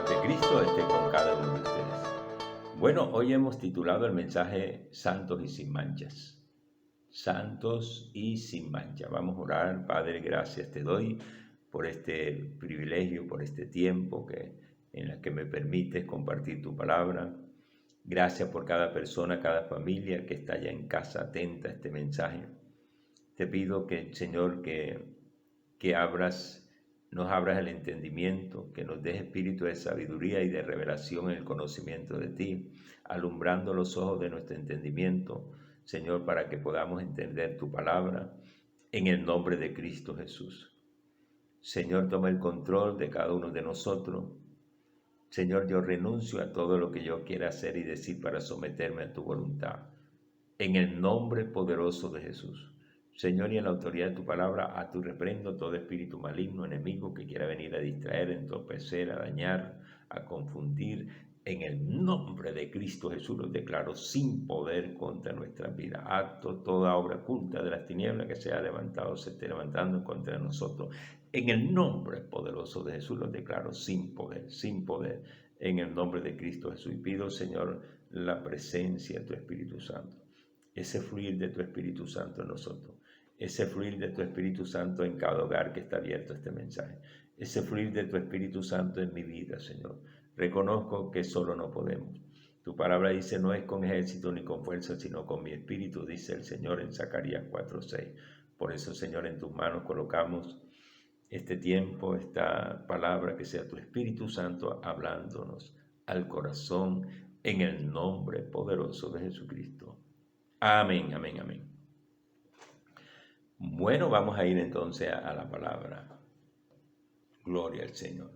de Cristo esté con cada uno de ustedes. Bueno, hoy hemos titulado el mensaje Santos y sin manchas. Santos y sin mancha. Vamos a orar. Padre, gracias te doy por este privilegio, por este tiempo en el que me permites compartir tu palabra. Gracias por cada persona, cada familia que está allá en casa atenta a este mensaje. Te pido que, Señor, que nos abras el entendimiento, que nos des espíritu de sabiduría y de revelación en el conocimiento de ti, alumbrando los ojos de nuestro entendimiento, Señor, para que podamos entender tu palabra en el nombre de Cristo Jesús. Señor, toma el control de cada uno de nosotros. Señor, yo renuncio a todo lo que yo quiera hacer y decir para someterme a tu voluntad. En el nombre poderoso de Jesús. Señor, y en la autoridad de tu palabra, a tu reprendo todo espíritu maligno, enemigo que quiera venir a distraer, entorpecer, a dañar, a confundir. En el nombre de Cristo Jesús los declaro sin poder contra nuestras vidas. Acto toda obra oculta de las tinieblas que se ha levantado, se esté levantando contra nosotros. En el nombre poderoso de Jesús los declaro sin poder, sin poder. En el nombre de Cristo Jesús. Y pido, Señor, la presencia de tu Espíritu Santo. Ese fluir de tu Espíritu Santo en nosotros, ese fluir de tu Espíritu Santo en cada hogar que está abierto a este mensaje, ese fluir de tu Espíritu Santo en mi vida, Señor. Reconozco que solo no podemos. Tu palabra dice, no es con ejército ni con fuerza, sino con mi Espíritu, dice el Señor en Zacarías 4:6. Por eso, Señor, en tus manos colocamos este tiempo, esta palabra, que sea tu Espíritu Santo hablándonos al corazón en el nombre poderoso de Jesucristo. Amén, amén, amén. Bueno, vamos a ir entonces a la palabra. Gloria al Señor.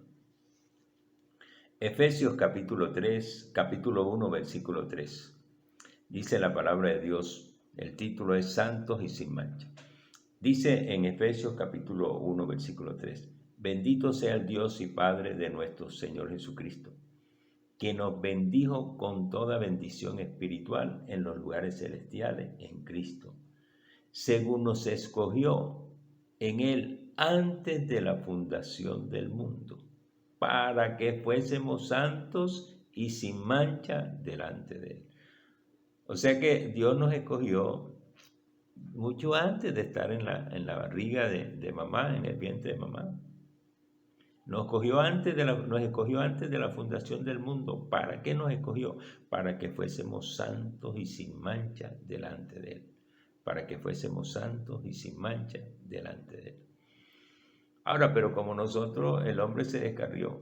Efesios capítulo 1, versículo 3. Dice la palabra de Dios, el título es Santos y sin mancha. Dice en Efesios capítulo 1, versículo 3. Bendito sea el Dios y Padre de nuestro Señor Jesucristo, que nos bendijo con toda bendición espiritual en los lugares celestiales en Cristo, según nos escogió en Él antes de la fundación del mundo, para que fuésemos santos y sin mancha delante de Él. O sea que Dios nos escogió mucho antes de estar en la barriga de mamá, en el vientre de mamá. Nos escogió antes de la fundación del mundo. ¿Para qué nos escogió? Para que fuésemos santos y sin mancha delante de Él. Para que fuésemos santos y sin mancha delante de Él. Ahora, pero como nosotros, el hombre se descarrió.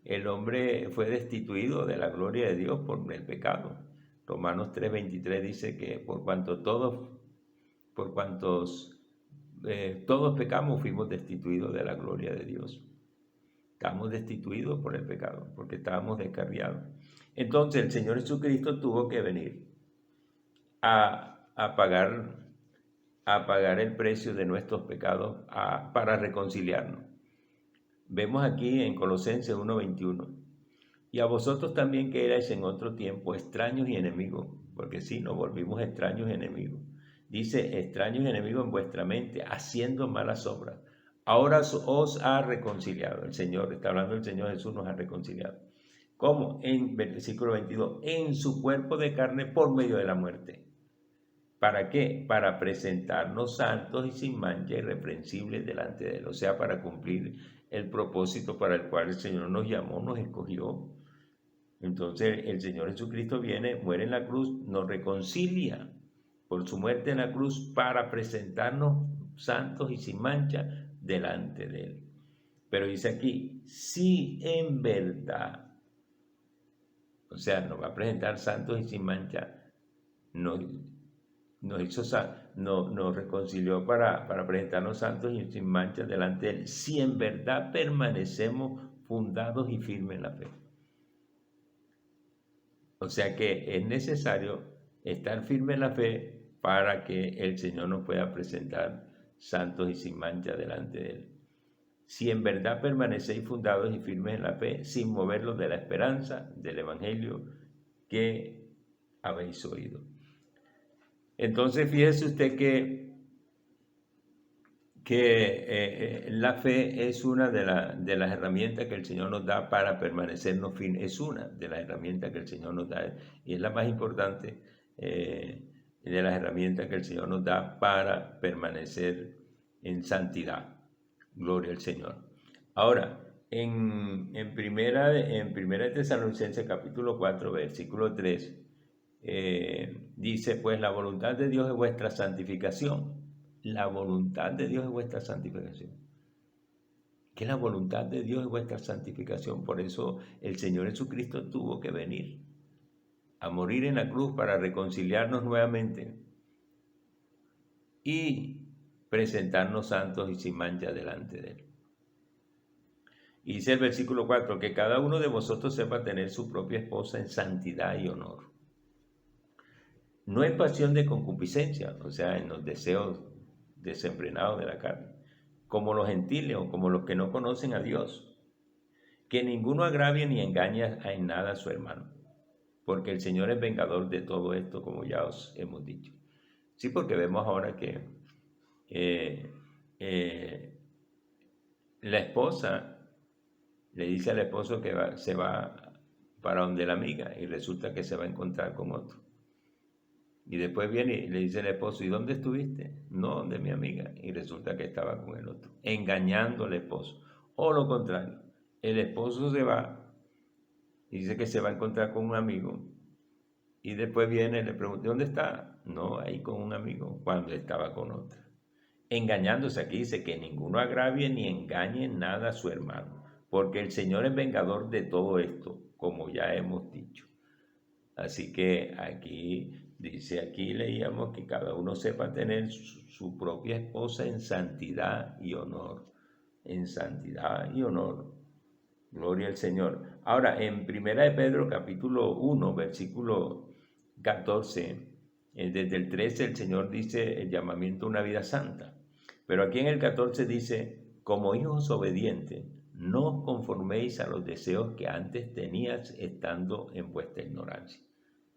El hombre fue destituido de la gloria de Dios por el pecado. Romanos 3:23 dice que por cuantos todos pecamos, fuimos destituidos de la gloria de Dios. Estamos destituidos por el pecado, porque estábamos descarriados. Entonces el Señor Jesucristo tuvo que venir a pagar el precio de nuestros pecados para reconciliarnos. Vemos aquí en Colosenses 1:21. Y a vosotros también que erais en otro tiempo extraños y enemigos, porque sí, nos volvimos extraños y enemigos. Dice, extraños y enemigos en vuestra mente, haciendo malas obras. Ahora os ha reconciliado. El Señor, está hablando el Señor Jesús, nos ha reconciliado. ¿Cómo? En versículo 22, en su cuerpo de carne por medio de la muerte. ¿Para qué? Para presentarnos santos y sin mancha, irreprensibles delante de Él. O sea, para cumplir el propósito para el cual el Señor nos llamó, nos escogió. Entonces el Señor Jesucristo viene, muere en la cruz, nos reconcilia por su muerte en la cruz para presentarnos santos y sin mancha delante de Él. Pero dice aquí, si en verdad, o sea, nos va a presentar santos y sin mancha, nos reconcilió para presentarnos santos y sin mancha delante de Él, si en verdad permanecemos fundados y firmes en la fe. O sea que es necesario estar firme en la fe para que el Señor nos pueda presentar santos y sin mancha delante de Él. Si en verdad permanecéis fundados y firmes en la fe, sin moverlos de la esperanza del Evangelio que habéis oído. Entonces fíjese usted que la fe es una de las herramientas que el Señor nos da para permanecernos firmes. Es una de las herramientas que el Señor nos da y es la más importante de las herramientas que el Señor nos da para permanecer en santidad. Gloria al Señor. Ahora, en primera de Tesalonicenses capítulo 4, versículo 3, dice, pues la voluntad de Dios es vuestra santificación. La voluntad de Dios es vuestra santificación. Que la voluntad de Dios es vuestra santificación. Por eso el Señor Jesucristo tuvo que venir a morir en la cruz para reconciliarnos nuevamente y presentarnos santos y sin mancha delante de Él. Y dice el versículo 4, que cada uno de vosotros sepa tener su propia esposa en santidad y honor. No en pasión de concupiscencia, o sea, en los deseos desenfrenados de la carne, como los gentiles o como los que no conocen a Dios. Que ninguno agravie ni engañe en nada a su hermano, porque el Señor es vengador de todo esto, como ya os hemos dicho. Sí, porque vemos ahora que la esposa le dice al esposo que se va para donde la amiga y resulta que se va a encontrar con otro. Y después viene y le dice al esposo, ¿y dónde estuviste? No, donde mi amiga. Y resulta que estaba con el otro, engañando al esposo. O lo contrario, el esposo se va y dice que se va a encontrar con un amigo. Y después viene y le pregunta, ¿dónde está? No, ahí con un amigo, cuando estaba con otra. Engañándose, aquí dice que ninguno agravie ni engañe nada a su hermano, porque el Señor es vengador de todo esto, como ya hemos dicho. Así que aquí leíamos que cada uno sepa tener su propia esposa en santidad y honor. En santidad y honor. Gloria al Señor. Ahora, en Primera de Pedro, capítulo 1, versículo 14, desde el 13 el Señor dice el llamamiento a una vida santa. Pero aquí en el 14 dice, como hijos obedientes, no os conforméis a los deseos que antes tenías estando en vuestra ignorancia.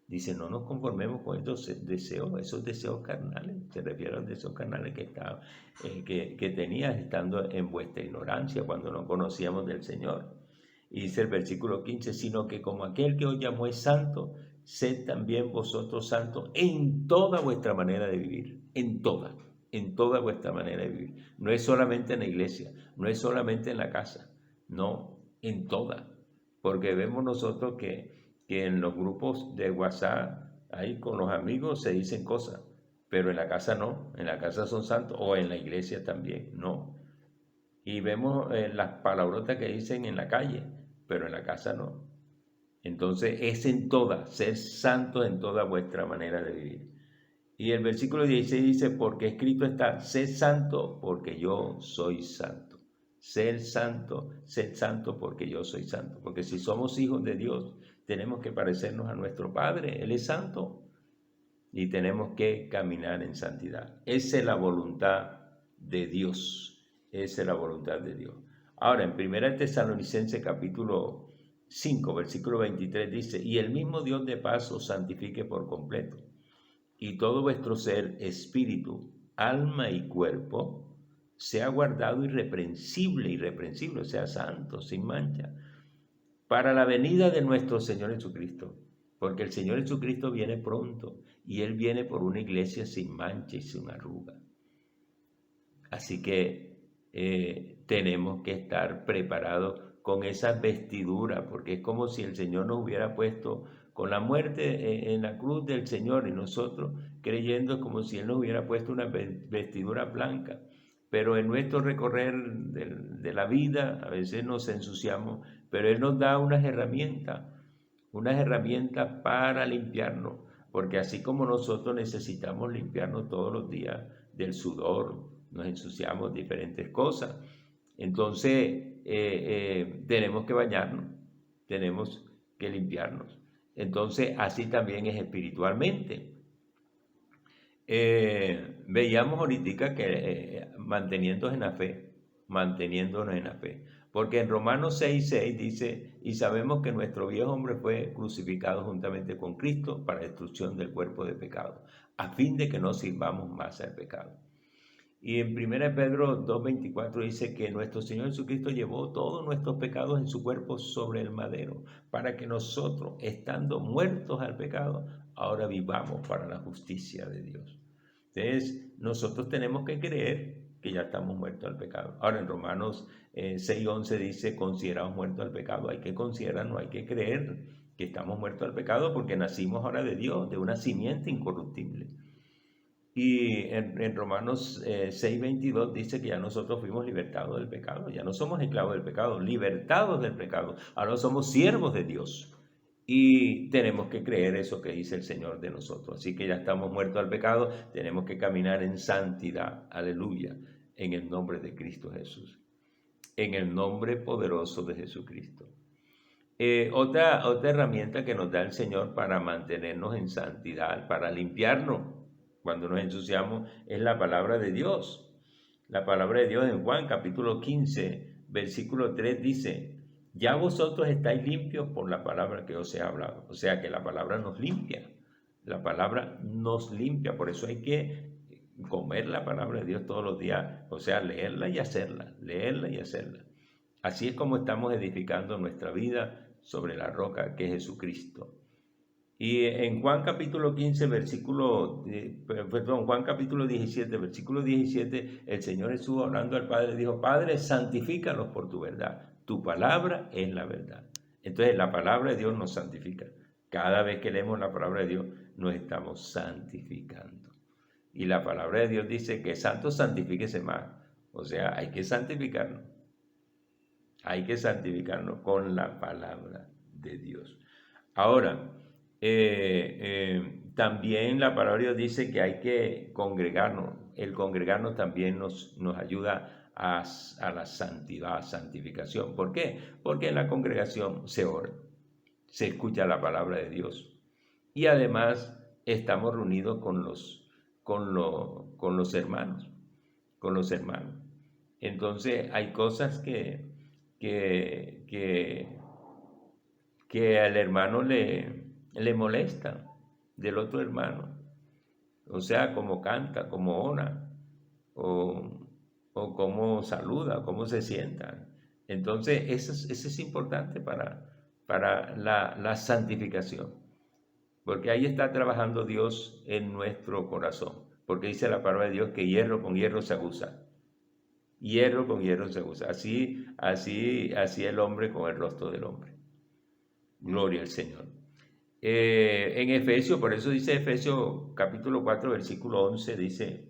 Dice, no nos conformemos con esos deseos carnales. Se refiere a los deseos carnales que tenías estando en vuestra ignorancia cuando no conocíamos del Señor. Y dice el versículo 15, sino que como aquel que os llamó es santo, sed también vosotros santos en toda vuestra manera de vivir. En toda vuestra manera de vivir. No es solamente en la iglesia, no es solamente en la casa, no, en toda. Porque vemos nosotros que en los grupos de WhatsApp, ahí con los amigos se dicen cosas, pero en la casa no, en la casa son santos, o en la iglesia también, no. Y vemos las palabrotas que dicen en la calle, pero en la casa no. Entonces es en toda, ser santos en toda vuestra manera de vivir. Y el versículo 16 dice, porque escrito está, sed santo porque yo soy santo. Sed santo porque yo soy santo. Porque si somos hijos de Dios, tenemos que parecernos a nuestro Padre. Él es santo y tenemos que caminar en santidad. Esa es la voluntad de Dios. Esa es la voluntad de Dios. Ahora, en 1 Tesalonicenses capítulo 5, versículo 23 dice, y el mismo Dios de paz os santifique por completo, y todo vuestro ser, espíritu, alma y cuerpo, sea guardado irreprensible, o sea, santo, sin mancha, para la venida de nuestro Señor Jesucristo. Porque el Señor Jesucristo viene pronto y Él viene por una iglesia sin mancha y sin arruga. Así que tenemos que estar preparados con esa vestidura, porque es como si el Señor nos hubiera puesto con la muerte en la cruz del Señor y nosotros creyendo como si Él nos hubiera puesto una vestidura blanca. Pero en nuestro recorrer de la vida a veces nos ensuciamos, pero Él nos da unas herramientas para limpiarnos, porque así como nosotros necesitamos limpiarnos todos los días del sudor, nos ensuciamos diferentes cosas, entonces tenemos que bañarnos, tenemos que limpiarnos. Entonces así también es espiritualmente. Veíamos ahorita que manteniéndonos en la fe, porque en Romanos 6:6 dice, y sabemos que nuestro viejo hombre fue crucificado juntamente con Cristo para destrucción del cuerpo de pecado, a fin de que no sirvamos más al pecado. Y en 1 Pedro 2:24 dice que nuestro Señor Jesucristo llevó todos nuestros pecados en su cuerpo sobre el madero, para que nosotros, estando muertos al pecado, ahora vivamos para la justicia de Dios. Entonces, nosotros tenemos que creer que ya estamos muertos al pecado. Ahora, en Romanos 6:11 dice, considerados muertos al pecado. Hay que considerarnos, hay que creer que estamos muertos al pecado porque nacimos ahora de Dios, de una simiente incorruptible. Y en Romanos 6:22 dice que ya nosotros fuimos libertados del pecado, ya no somos esclavos del pecado, libertados del pecado, ahora somos siervos de Dios. Y tenemos que creer eso que dice el Señor de nosotros. Así que ya estamos muertos al pecado, tenemos que caminar en santidad, aleluya, en el nombre de Cristo Jesús, en el nombre poderoso de Jesucristo. Otra herramienta que nos da el Señor para mantenernos en santidad, para limpiarnos cuando nos ensuciamos, es la palabra de Dios. La palabra de Dios en Juan capítulo 15, versículo 3 dice, ya vosotros estáis limpios por la palabra que os he hablado. O sea que la palabra nos limpia. La palabra nos limpia. Por eso hay que comer la palabra de Dios todos los días. O sea, leerla y hacerla. Leerla y hacerla. Así es como estamos edificando nuestra vida sobre la roca que es Jesucristo. Y en Juan capítulo 15, Juan capítulo 17, versículo 17, el Señor Jesús hablando al Padre dijo, Padre, santifícalos por tu verdad. Tu palabra es la verdad. Entonces la palabra de Dios nos santifica. Cada vez que leemos la palabra de Dios, nos estamos santificando. Y la palabra de Dios dice que santo santifíquese más. O sea, hay que santificarnos. Hay que santificarnos con la palabra de Dios. Ahora, también la palabra de Dios dice que hay que congregarnos. El congregarnos también nos ayuda a la santidad, santificación. ¿Por qué? Porque en la congregación se ora, se escucha la palabra de Dios y además estamos reunidos con los hermanos, Entonces hay cosas que al hermano le molesta del otro hermano. O sea, cómo canta, cómo ora, o cómo saluda, cómo se sienta. Entonces, eso es importante para la santificación. Porque ahí está trabajando Dios en nuestro corazón. Porque dice la palabra de Dios que hierro con hierro se acusa. Hierro con hierro se acusa. Así el hombre con el rostro del hombre. Gloria al Señor. En Efesios, por eso dice Efesios capítulo 4, versículo 11, dice,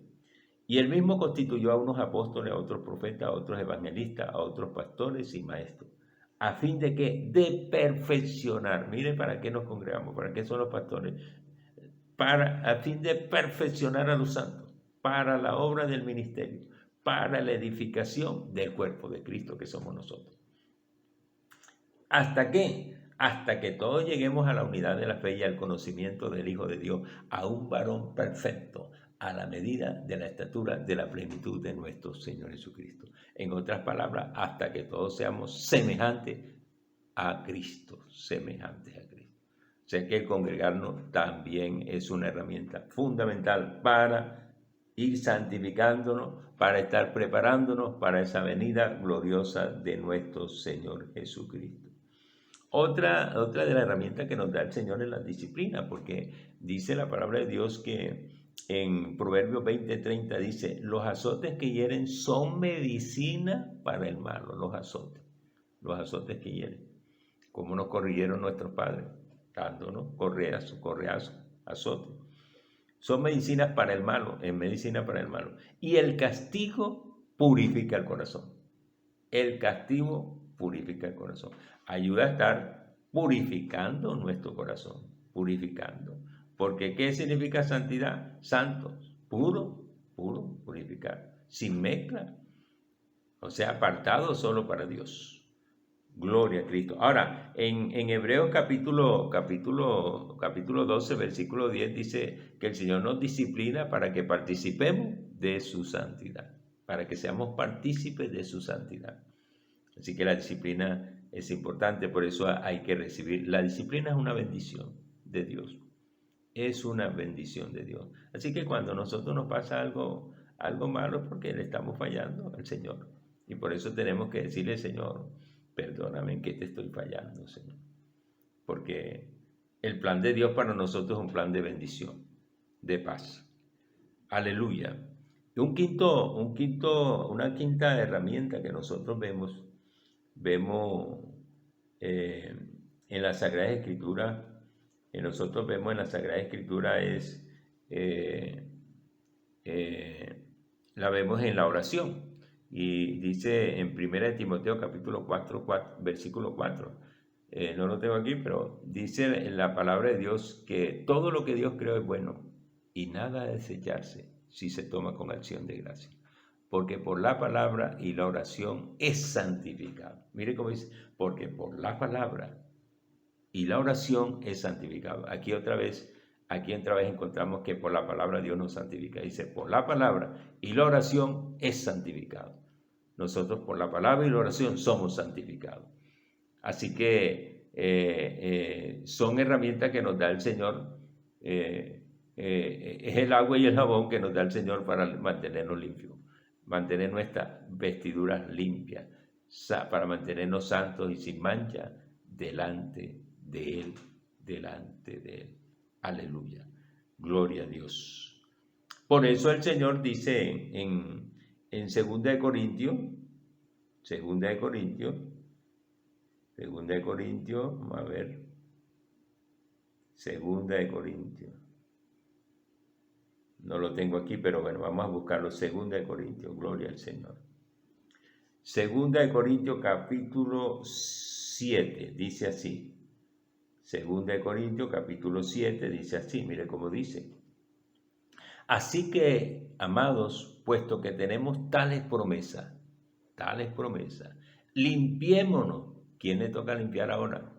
y él mismo constituyó a unos apóstoles, a otros profetas, a otros evangelistas, a otros pastores y maestros, a fin de que, de perfeccionar, mire para qué nos congregamos, para qué son los pastores, a fin de perfeccionar a los santos, para la obra del ministerio, para la edificación del cuerpo de Cristo que somos nosotros. ¿Hasta qué? Hasta que todos lleguemos a la unidad de la fe y al conocimiento del Hijo de Dios, a un varón perfecto, a la medida de la estatura de la plenitud de nuestro Señor Jesucristo. En otras palabras, hasta que todos seamos semejantes a Cristo, semejantes a Cristo. O sea que el congregarnos también es una herramienta fundamental para ir santificándonos, para estar preparándonos para esa venida gloriosa de nuestro Señor Jesucristo. Otra de las herramientas que nos da el Señor es la disciplina, porque dice la palabra de Dios que en Proverbios 20:30 dice, los azotes que hieren son medicina para el malo, los azotes que hieren. Como nos corrigieron nuestros padres, dándonos correazos, azotes. Son medicinas para el malo, es medicina para el malo. Y el castigo purifica el corazón. El castigo purifica el corazón. Ayuda a estar purificando nuestro corazón, purificando. Porque ¿qué significa santidad? Santos, puro, purificar, sin mezcla, o sea, apartado solo para Dios. Gloria a Cristo. Ahora, en Hebreos capítulo 12, versículo 10 dice que el Señor nos disciplina para que participemos de su santidad, para que seamos partícipes de su santidad. Así que la disciplina es importante, por eso hay que recibir. La disciplina es una bendición de Dios. Es una bendición de Dios. Así que cuando a nosotros nos pasa algo algo malo, porque le estamos fallando al Señor. Y por eso tenemos que decirle, Señor, perdóname en que te estoy fallando, Señor. Porque el plan de Dios para nosotros es un plan de bendición, de paz. Aleluya. Y una quinta herramienta que nosotros vemos eh, en la Sagrada Escritura, nosotros vemos en la Sagrada Escritura eh, la vemos en la oración. Y dice en 1 Timoteo capítulo 4, versículo 4, no lo tengo aquí, pero dice en la palabra de Dios que todo lo que Dios creó es bueno y nada de desecharse si se toma con acción de gracia. Porque por la palabra y la oración es santificado. Mire cómo dice, porque por la palabra y la oración es santificado. Aquí otra vez encontramos que por la palabra Dios nos santifica. Dice, por la palabra y la oración es santificado. Nosotros por la palabra y la oración somos santificados. Así que son herramientas que nos da el Señor. Es el agua y el jabón que nos da el Señor para mantenernos limpios, mantener nuestras vestiduras limpias, para mantenernos santos y sin mancha delante de Él, delante de Él. Aleluya. Gloria a Dios. Por eso el Señor dice en 2 de Corintios, vamos a ver, 2 de Corintios, no lo tengo aquí, pero bueno, vamos a buscarlo, 2 de Corintios, gloria al Señor. 2 de Corintios capítulo 7, dice así. 2 de Corintios capítulo 7 dice así, mire cómo dice. Así que, amados, puesto que tenemos tales promesas, limpiémonos. ¿Quién le toca limpiar ahora?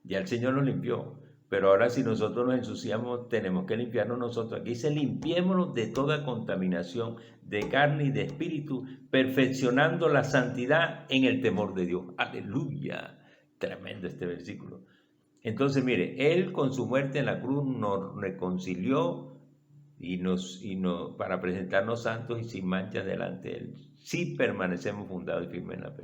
Ya el Señor nos limpió, pero ahora si nosotros nos ensuciamos, tenemos que limpiarnos nosotros. Aquí dice, limpiémonos de toda contaminación de carne y de espíritu, perfeccionando la santidad en el temor de Dios. Aleluya. Tremendo este versículo. Entonces, mire, Él con su muerte en la cruz nos reconcilió para presentarnos santos y sin manchas delante de Él, si permanecemos fundados y firmes en la fe.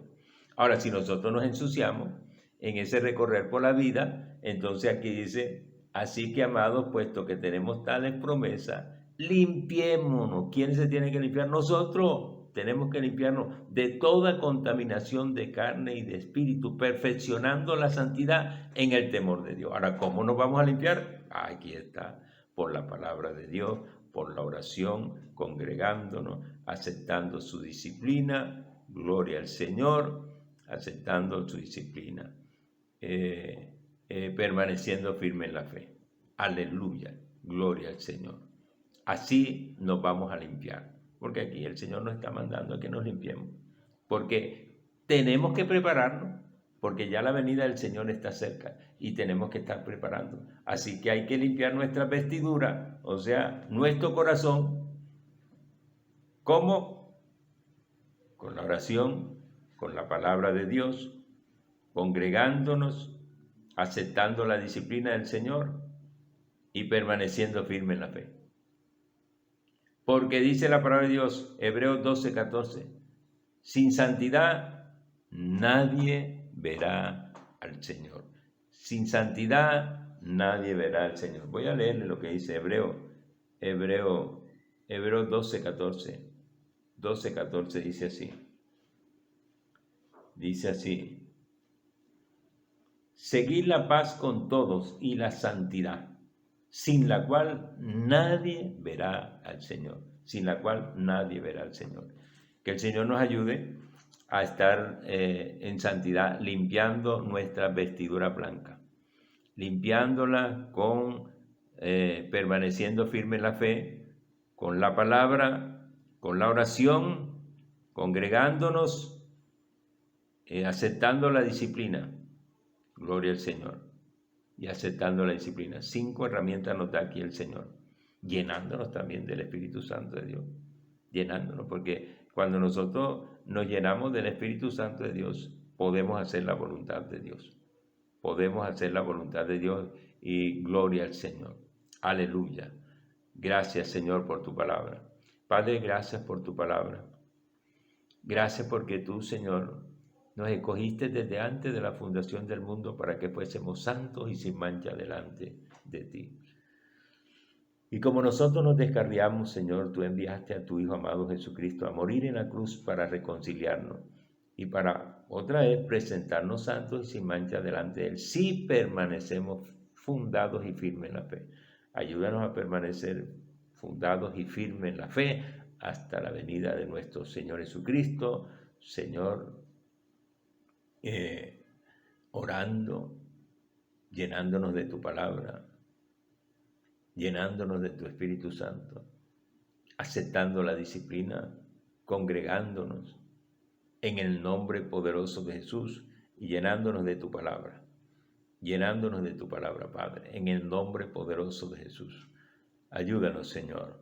Ahora, si nosotros nos ensuciamos en ese recorrer por la vida, entonces aquí dice, así que amados, puesto que tenemos tales promesas, limpiémonos. ¿Quién se tiene que limpiar? Nosotros. Tenemos que limpiarnos de toda contaminación de carne y de espíritu, perfeccionando la santidad en el temor de Dios. Ahora, ¿cómo nos vamos a limpiar? Aquí está, por la palabra de Dios, por la oración, congregándonos, aceptando su disciplina, gloria al Señor, aceptando su disciplina, permaneciendo firme en la fe. Aleluya, gloria al Señor. Así nos vamos a limpiar. Porque aquí el Señor nos está mandando a que nos limpiemos. Porque tenemos que prepararnos, porque ya la venida del Señor está cerca y tenemos que estar preparando. Así que hay que limpiar nuestra vestidura, o sea, nuestro corazón. ¿Cómo? Con la oración, con la palabra de Dios, congregándonos, aceptando la disciplina del Señor y permaneciendo firme en la fe. Porque dice la palabra de Dios, Hebreos 12:14, sin santidad nadie verá al Señor. Sin santidad nadie verá al Señor. Voy a leerle lo que dice Hebreos 12:14. 12:14 dice así. Dice así. Seguid la paz con todos y la santidad, sin la cual nadie verá al Señor, sin la cual nadie verá al Señor. Que el Señor nos ayude a estar en santidad, limpiando nuestra vestidura blanca, limpiándola permaneciendo firme en la fe, con la palabra, con la oración, congregándonos, aceptando la disciplina, gloria al Señor, y aceptando la disciplina. 5 herramientas nos da aquí el Señor, llenándonos también del Espíritu Santo de Dios, llenándonos, porque cuando nosotros nos llenamos del Espíritu Santo de Dios, podemos hacer la voluntad de Dios, podemos hacer la voluntad de Dios y gloria al Señor. Aleluya. Gracias, Señor, por tu palabra. Padre, gracias por tu palabra. Gracias porque tú, Señor, nos escogiste desde antes de la fundación del mundo para que fuésemos santos y sin mancha delante de ti. Y como nosotros nos descarriamos, Señor, tú enviaste a tu Hijo amado Jesucristo a morir en la cruz para reconciliarnos y para otra vez presentarnos santos y sin mancha delante de Él, si permanecemos fundados y firmes en la fe. Ayúdanos a permanecer fundados y firmes en la fe hasta la venida de nuestro Señor Jesucristo. Señor, orando, llenándonos de tu palabra, llenándonos de tu Espíritu Santo, aceptando la disciplina, congregándonos en el nombre poderoso de Jesús y llenándonos de tu palabra, Padre, en el nombre poderoso de Jesús. Ayúdanos, Señor,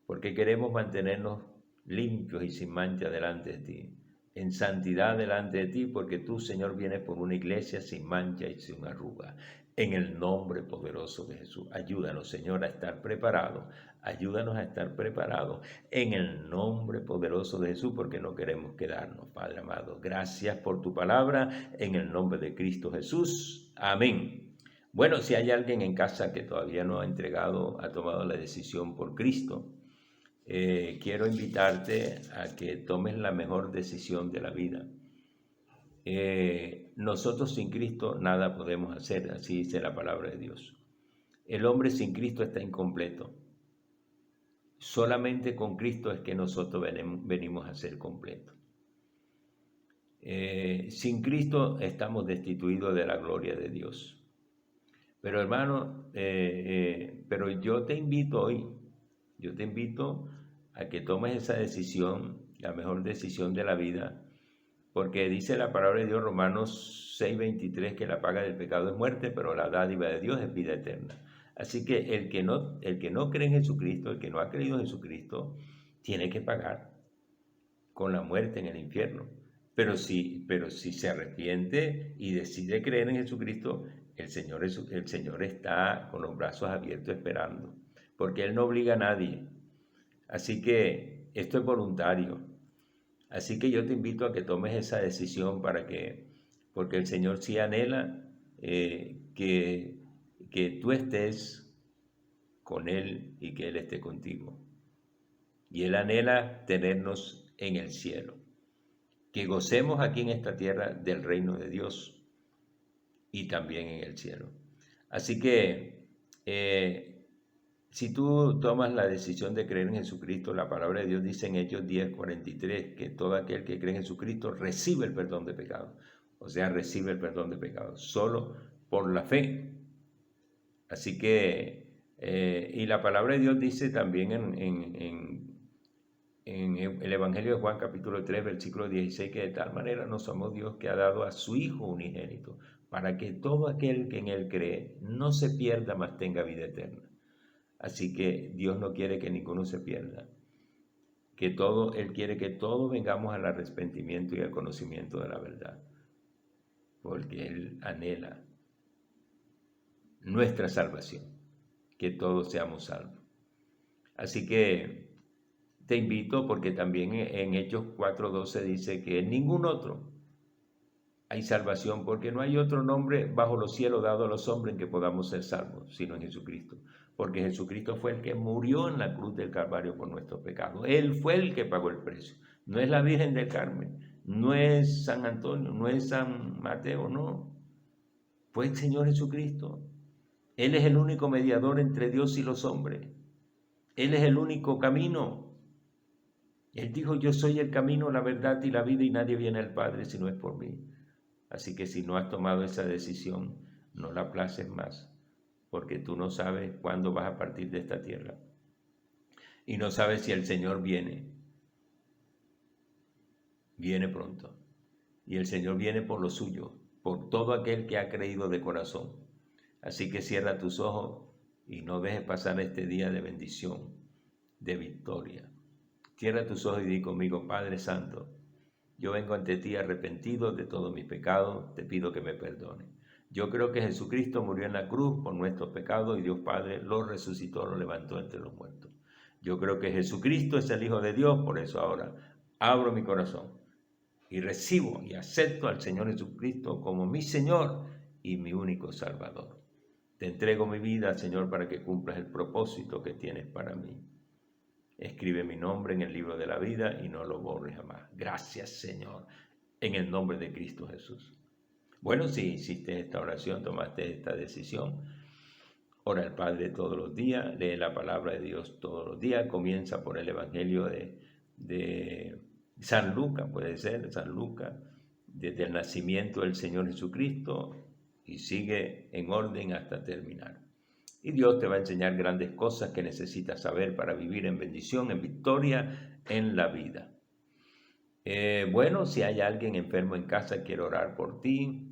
porque queremos mantenernos limpios y sin mancha delante de ti, en santidad delante de ti, porque tú, Señor, vienes por una iglesia sin mancha y sin arruga. En el nombre poderoso de Jesús, ayúdanos, Señor, a estar preparados. Ayúdanos a estar preparados en el nombre poderoso de Jesús, porque no queremos quedarnos, Padre amado. Gracias por tu palabra, en el nombre de Cristo Jesús. Amén. Bueno, si hay alguien en casa que todavía no ha tomado la decisión por Cristo, quiero invitarte a que tomes la mejor decisión de la vida. Nosotros sin Cristo nada podemos hacer, así dice la palabra de Dios. El hombre sin Cristo está incompleto. Solamente con Cristo es que nosotros venimos a ser completos. Sin Cristo estamos destituidos de la gloria de Dios. Pero hermano, pero yo te invito hoy, a que tomes esa decisión, la mejor decisión de la vida, porque dice la palabra de Dios, Romanos 6:23, que la paga del pecado es muerte, pero la dádiva de Dios es vida eterna. Así que el que no cree en Jesucristo, el que no ha creído en Jesucristo, tiene que pagar con la muerte en el infierno. Pero si se arrepiente y decide creer en Jesucristo, el Señor está con los brazos abiertos esperando, porque Él no obliga a nadie. Así que esto es voluntario. Así que yo te invito a que tomes esa decisión porque el Señor sí anhela que tú estés con Él y que Él esté contigo. Y Él anhela tenernos en el cielo, que gocemos aquí en esta tierra del reino de Dios y también en el cielo. Así que si tú tomas la decisión de creer en Jesucristo, la palabra de Dios dice en Hechos 10:43 que todo aquel que cree en Jesucristo recibe el perdón de pecados. O sea, recibe el perdón de pecados solo por la fe. Así que, y la palabra de Dios dice también en el Evangelio de Juan capítulo 3, versículo 16, que de tal manera nos amó Dios que ha dado a su Hijo unigénito, para que todo aquel que en Él cree no se pierda, mas tenga vida eterna. Así que Dios no quiere que ninguno se pierda, Él quiere que todos vengamos al arrepentimiento y al conocimiento de la verdad, porque Él anhela nuestra salvación, que todos seamos salvos. Así que te invito, porque también en Hechos 4:12 dice que en ningún otro hay salvación, porque no hay otro nombre bajo los cielos dado a los hombres en que podamos ser salvos, sino en Jesucristo. Porque Jesucristo fue el que murió en la cruz del Calvario por nuestros pecados. Él fue el que pagó el precio. No es la Virgen del Carmen, no es San Antonio, no es San Mateo, no. Fue el Señor Jesucristo. Él es el único mediador entre Dios y los hombres. Él es el único camino. Él dijo, yo soy el camino, la verdad y la vida, y nadie viene al Padre si no es por mí. Así que si no has tomado esa decisión, no la aplaces más, porque tú no sabes cuándo vas a partir de esta tierra. Y no sabes si el Señor viene pronto. Y el Señor viene por lo suyo, por todo aquel que ha creído de corazón. Así que cierra tus ojos y no dejes pasar este día de bendición, de victoria. Cierra tus ojos y di conmigo, Padre Santo, yo vengo ante ti arrepentido de todos mis pecados, te pido que me perdone. Yo creo que Jesucristo murió en la cruz por nuestros pecados y Dios Padre lo resucitó, lo levantó entre los muertos. Yo creo que Jesucristo es el Hijo de Dios, por eso ahora abro mi corazón y recibo y acepto al Señor Jesucristo como mi Señor y mi único Salvador. Te entrego mi vida, Señor, para que cumplas el propósito que tienes para mí. Escribe mi nombre en el libro de la vida y no lo borres jamás. Gracias, Señor, en el nombre de Cristo Jesús. Bueno, si hiciste esta oración, tomaste esta decisión, ora al Padre todos los días, lee la palabra de Dios todos los días, comienza por el Evangelio de San Lucas, puede ser, San Lucas, desde el nacimiento del Señor Jesucristo, y sigue en orden hasta terminar. Y Dios te va a enseñar grandes cosas que necesitas saber para vivir en bendición, en victoria en la vida. Bueno, si hay alguien enfermo en casa, quiero orar por ti.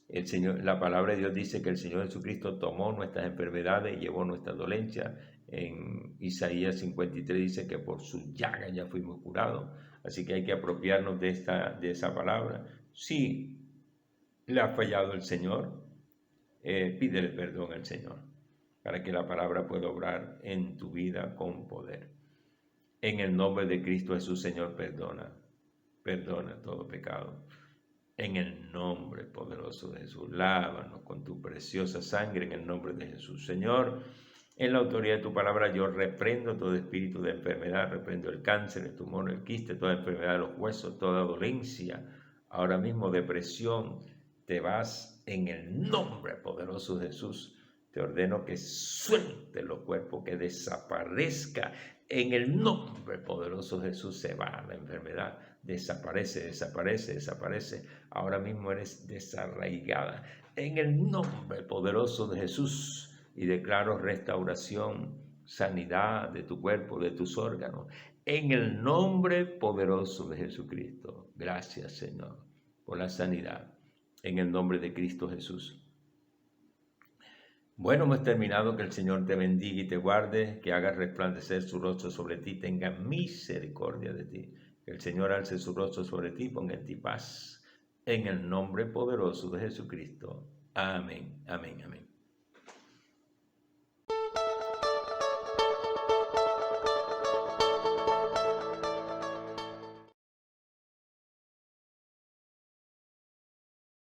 El Señor, la palabra de Dios dice que el Señor Jesucristo tomó nuestras enfermedades y llevó nuestras dolencias. En Isaías 53 dice que por su llaga ya fuimos curados. Así que hay que apropiarnos de esa palabra. Si le ha fallado el Señor, pídele perdón al Señor para que la palabra pueda obrar en tu vida con poder. En el nombre de Cristo Jesús, Señor, perdona todo pecado. En el nombre poderoso de Jesús, lávanos con tu preciosa sangre en el nombre de Jesús. Señor, en la autoridad de tu palabra yo reprendo todo espíritu de enfermedad, reprendo el cáncer, el tumor, el quiste, toda enfermedad de los huesos, toda dolencia, ahora mismo depresión, te vas en el nombre poderoso de Jesús. Te ordeno que suelte los cuerpos, que desaparezca. En el nombre poderoso de Jesús se va la enfermedad. Desaparece, desaparece, desaparece. Ahora mismo eres desarraigada. En el nombre poderoso de Jesús. Y declaro restauración, sanidad de tu cuerpo, de tus órganos. En el nombre poderoso de Jesucristo. Gracias, Señor, por la sanidad. En el nombre de Cristo Jesús. Bueno, hemos terminado. Que el Señor te bendiga y te guarde, que haga resplandecer su rostro sobre ti, tenga misericordia de ti. Que el Señor alce su rostro sobre ti y ponga en ti paz. En el nombre poderoso de Jesucristo. Amén, amén, amén.